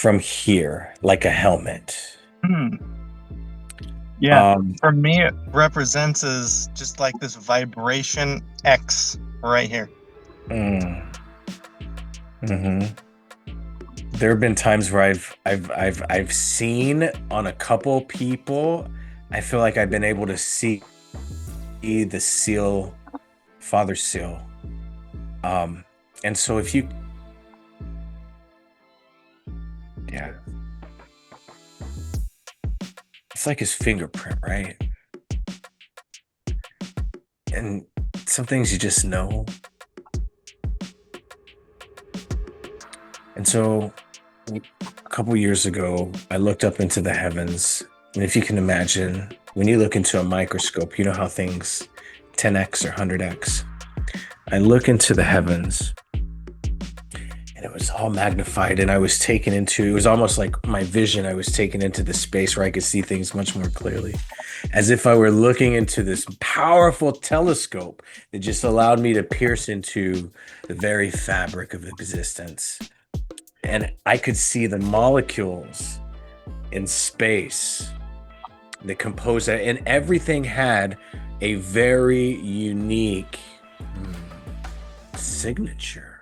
from here, like a helmet. Hmm. Yeah. Um, For me, it represents as just like this vibration X right here. mm, mhm. There have been times where I've seen on a couple people, I feel like I've been able to see the seal, father seal. Um, and so if you, yeah, it's like his fingerprint, right? And some things you just know. And so a couple years ago, I looked up into the heavens. And if you can imagine, when you look into a microscope, you know how things 10x or 100x. I look into the heavens and it was all magnified. And I was taken into, it was almost like my vision. I was taken into the space where I could see things much more clearly, as if I were looking into this powerful telescope that just allowed me to pierce into the very fabric of existence. And I could see the molecules in space that compose that, and everything had a very unique signature.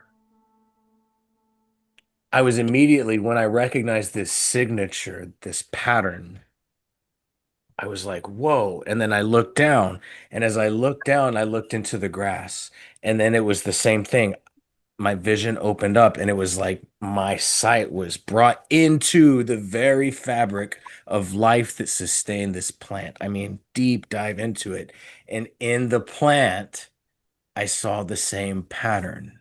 I was immediately, when I recognized this signature, this pattern, I was like, whoa. And then I looked down, and as I looked down, I looked into the grass, and then it was the same thing. My vision opened up and it was like my sight was brought into the very fabric of life that sustained this plant. I mean, deep dive into it. And in the plant, I saw the same pattern.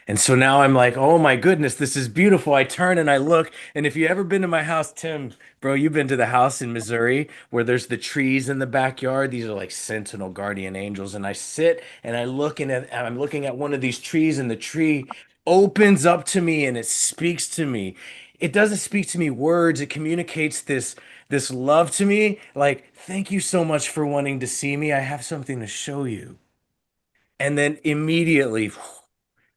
And so now I'm like, oh my goodness, this is beautiful. I turn and I look. And if you ever been to my house, Tim, bro, you've been to the house in Missouri where there's the trees in the backyard. These are like sentinel guardian angels. And I sit and I'm looking at one of these trees, and the tree opens up to me and it speaks to me. It doesn't speak to me words. It communicates this love to me. Like, thank you so much for wanting to see me. I have something to show you. And then immediately,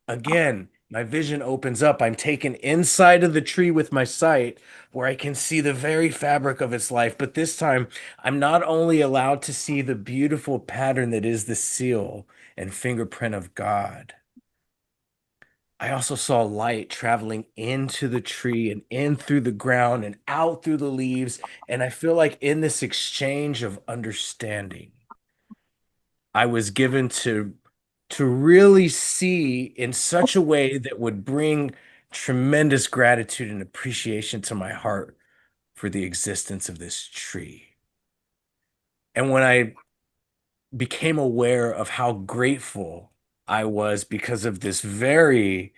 again, my vision opens up. I'm taken inside of the tree with my sight where I can see the very fabric of its life. But this time, I'm not only allowed to see the beautiful pattern that is the seal and fingerprint of God, I also saw light traveling into the tree and in through the ground and out through the leaves. And I feel like in this exchange of understanding, I was given to really see in such a way that would bring tremendous gratitude and appreciation to my heart for the existence of this tree. And when I became aware of how grateful I was because of this very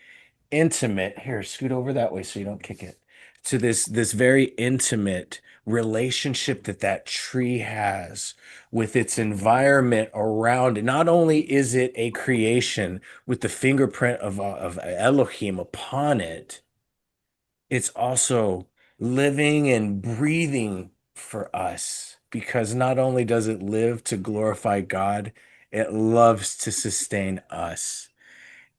intimate, here, scoot over that way so you don't kick it, to this very intimate relationship that that tree has with its environment around it. Not only is it a creation with the fingerprint of Elohim upon it, it's also living and breathing for us, because not only does it live to glorify God, it loves to sustain us.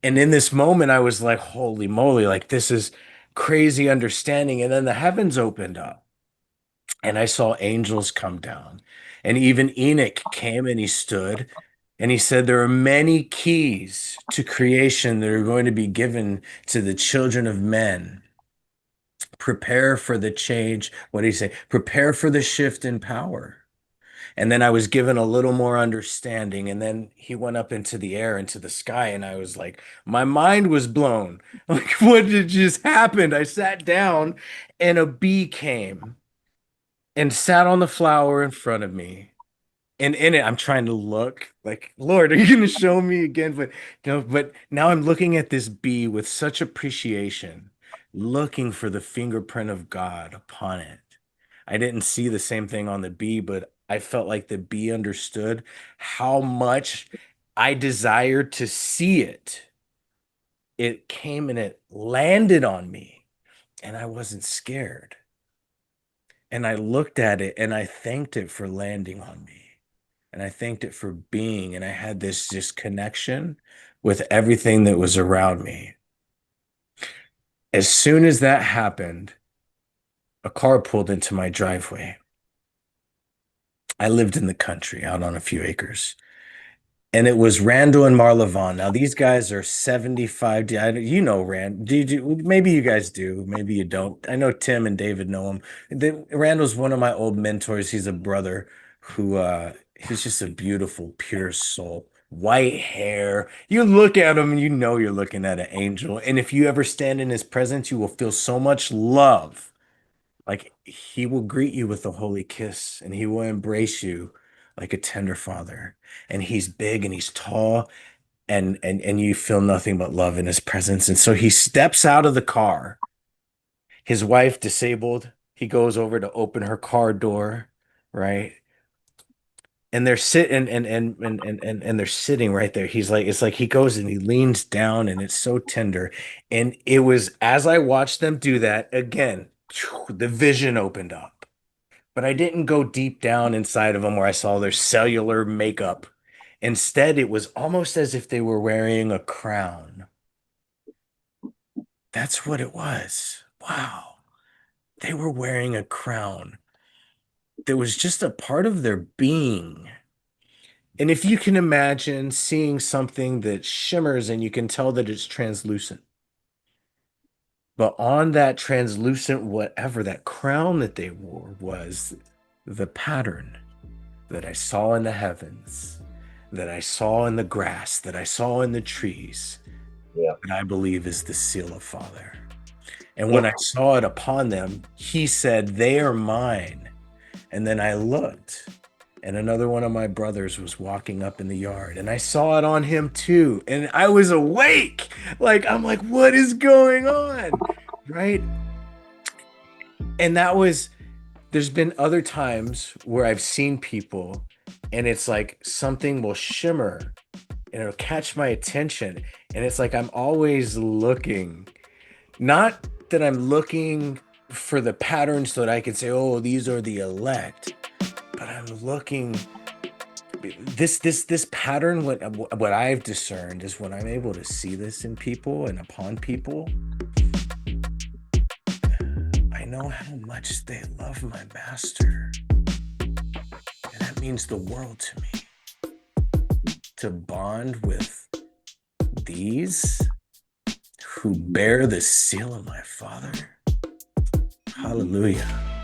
And in this moment, I was like, holy moly, like this is crazy understanding. And then the heavens opened up and I saw angels come down. And even Enoch came and he stood and he said, there are many keys to creation that are going to be given to the children of men. Prepare for the change. What did he say? Prepare for the shift in power. And then I was given a little more understanding. And then he went up into the air, into the sky. And I was like, my mind was blown. Like, what did just happen? I sat down and a bee came and sat on the flower in front of me. And in it, I'm trying to look like, Lord, are you going to show me again? But no, but now I'm looking at this bee with such appreciation, looking for the fingerprint of God upon it. I didn't see the same thing on the bee, but I felt like the bee understood how much I desired to see it. It came and it landed on me, and I wasn't scared. And I looked at it and I thanked it for landing on me. And I thanked it for being, and I had this just connection with everything that was around me. As soon as that happened, a car pulled into my driveway. I lived in the country out on a few acres. And it was Randall and Marla Vaughn. Now these guys are 75. You know Rand. Maybe you guys do. Maybe you don't. I know Tim and David know him. Randall's one of my old mentors. He's a brother who he's just a beautiful, pure soul. White hair. You look at him and you know you're looking at an angel. And if you ever stand in his presence, you will feel so much love. Like he will greet you with a holy kiss and he will embrace you like a tender father. And he's big and he's tall and you feel nothing but love in his presence. And so he steps out of the car. His wife disabled. He goes over to open her car door, right? And they're sitting and they're sitting right there. He's like, it's like he goes and he leans down and it's so tender. And it was as I watched them do that, again, the vision opened up. But I didn't go deep down inside of them where I saw their cellular makeup. Instead, it was almost as if they were wearing a crown. That's what it was. Wow. They were wearing a crown. There was just a part of their being. And if you can imagine seeing something that shimmers and you can tell that it's translucent, but on that translucent, whatever that crown that they wore was the pattern that I saw in the heavens, that I saw in the grass, that I saw in the trees, Yeah. that I believe is the seal of Father. And when Yep. I saw it upon them, he said, "They are mine." And then I looked, and another one of my brothers was walking up in the yard, and I saw it on him too. And I was awake. I'm like, what is going on? Right? And there's been other times where I've seen people, and it's like something will shimmer and it'll catch my attention. And it's like I'm always looking. Not that I'm looking for the patterns so that I can say, oh, these are the elect, but I'm looking this pattern, what I've discerned is when I'm able to see this in people and upon people, I know how much they love my master. And that means the world to me. To bond with these who bear the seal of my father. Hallelujah.